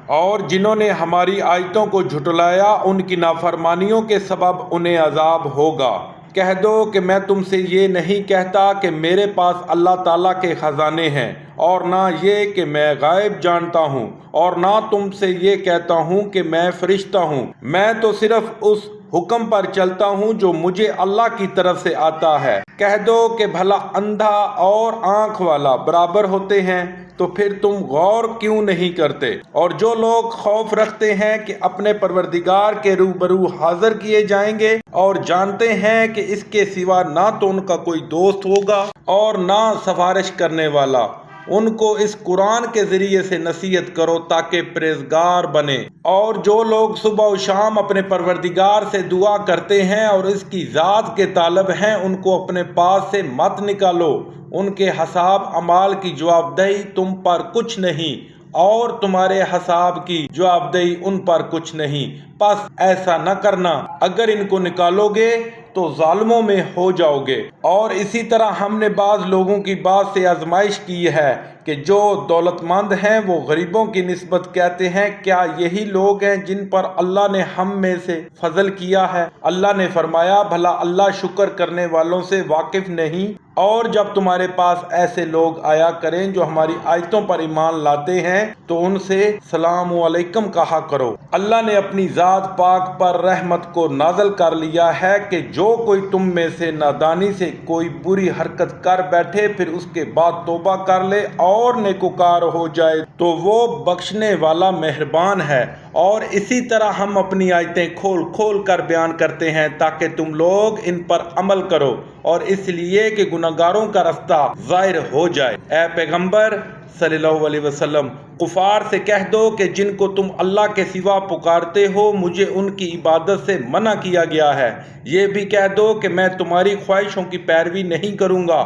اور جنہوں نے ہماری آیتوں کو جھٹلایا ان کی نافرمانیوں کے سبب انہیں عذاب ہوگا۔ کہہ دو کہ میں تم سے یہ نہیں کہتا کہ میرے پاس اللہ تعالیٰ کے خزانے ہیں، اور نہ یہ کہ میں غیب جانتا ہوں، اور نہ تم سے یہ کہتا ہوں کہ میں فرشتہ ہوں۔ میں تو صرف اس حکم پر چلتا ہوں جو مجھے اللہ کی طرف سے آتا ہے۔ کہہ دو کہ بھلا اندھا اور آنکھ والا برابر ہوتے ہیں؟ تو پھر تم غور کیوں نہیں کرتے؟ اور جو لوگ خوف رکھتے ہیں کہ اپنے پروردگار کے روبرو حاضر کیے جائیں گے، اور جانتے ہیں کہ اس کے سوا نہ تو ان کا کوئی دوست ہوگا اور نہ سفارش کرنے والا، ان کو اس قرآن کے ذریعے سے نصیحت کرو تاکہ پرہیزگار بنے۔ اور جو لوگ صبح و شام اپنے پروردگار سے دعا کرتے ہیں اور اس کی ذات کے طالب ہیں، ان کو اپنے پاس سے مت نکالو۔ ان کے حساب اعمال کی جواب دہی تم پر کچھ نہیں، اور تمہارے حساب کی جواب دہی ان پر کچھ نہیں۔ پس ایسا نہ کرنا، اگر ان کو نکالو گے تو ظالموں میں ہو جاؤ گے۔ اور اسی طرح ہم نے بعض لوگوں کی بات سے آزمائش کی ہے کہ جو دولت مند ہیں وہ غریبوں کی نسبت کہتے ہیں کیا یہی لوگ ہیں جن پر اللہ نے ہم میں سے فضل کیا ہے؟ اللہ نے فرمایا بھلا اللہ شکر کرنے والوں سے واقف نہیں؟ اور جب تمہارے پاس ایسے لوگ آیا کریں جو ہماری آیتوں پر ایمان لاتے ہیں تو ان سے سلام علیکم کہا کرو۔ اللہ نے اپنی ذات پاک پر رحمت کو نازل کر لیا ہے کہ جو کوئی تم میں سے نادانی سے کوئی بری حرکت کر بیٹھے پھر اس کے بعد توبہ کر لے اور نیکوکار ہو جائے تو وہ بخشنے والا مہربان ہے۔ اور اسی طرح ہم اپنی آیتیں کھول کھول کر بیان کرتے ہیں تاکہ تم لوگ ان پر عمل کرو، اور اس لیے کہ گناہگاروں کا رستہ ظاہر ہو جائے۔ اے پیغمبر صلی اللہ علیہ وسلم، کفار سے کہہ دو کہ جن کو تم اللہ کے سوا پکارتے ہو مجھے ان کی عبادت سے منع کیا گیا ہے۔ یہ بھی کہہ دو کہ میں تمہاری خواہشوں کی پیروی نہیں کروں گا،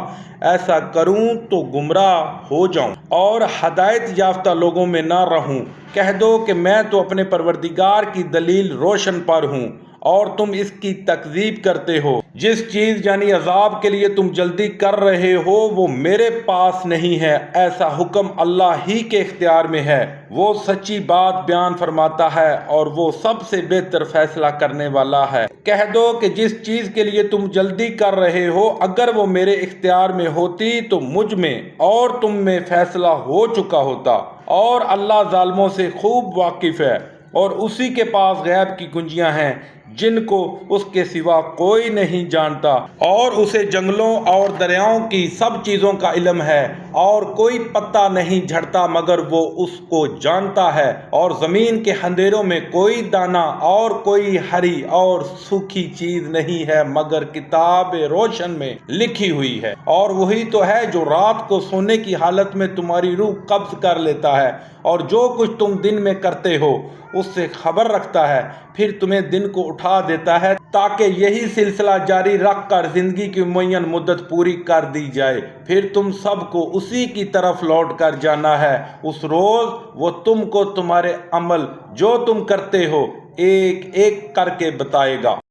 ایسا کروں تو گمراہ ہو جاؤں اور ہدایت یافتہ لوگوں میں نہ رہوں۔ کہہ دو کہ میں تو اپنے پروردگار کی دلیل روشن پر ہوں اور تم اس کی تکذیب کرتے ہو۔ جس چیز یعنی عذاب کے لیے تم جلدی کر رہے ہو وہ میرے پاس نہیں ہے، ایسا حکم اللہ ہی کے اختیار میں ہے۔ وہ سچی بات بیان فرماتا ہے اور وہ سب سے بہتر فیصلہ کرنے والا ہے۔ کہہ دو کہ جس چیز کے لیے تم جلدی کر رہے ہو اگر وہ میرے اختیار میں ہوتی تو مجھ میں اور تم میں فیصلہ ہو چکا ہوتا، اور اللہ ظالموں سے خوب واقف ہے، اور اسی کے پاس غیب کی کنجیاں ہیں جن کو اس کے سوا کوئی نہیں جانتا، اور اسے جنگلوں اور دریاؤں کی سب چیزوں کا علم ہے، اور کوئی پتا نہیں جھڑتا مگر وہ اس کو جانتا ہے، اور زمین کے اندھیروں میں کوئی دانہ اور کوئی ہری اور سوکھی چیز نہیں ہے مگر کتاب روشن میں لکھی ہوئی ہے۔ اور وہی تو ہے جو رات کو سونے کی حالت میں تمہاری روح قبض کر لیتا ہے، اور جو کچھ تم دن میں کرتے ہو اس سے خبر رکھتا ہے، پھر تمہیں دن کو اٹھا دیتا ہے تاکہ یہی سلسلہ جاری رکھ کر زندگی کی معین مدت پوری کر دی جائے، پھر تم سب کو اسی کی طرف لوٹ کر جانا ہے۔ اس روز وہ تم کو تمہارے عمل جو تم کرتے ہو ایک ایک کر کے بتائے گا۔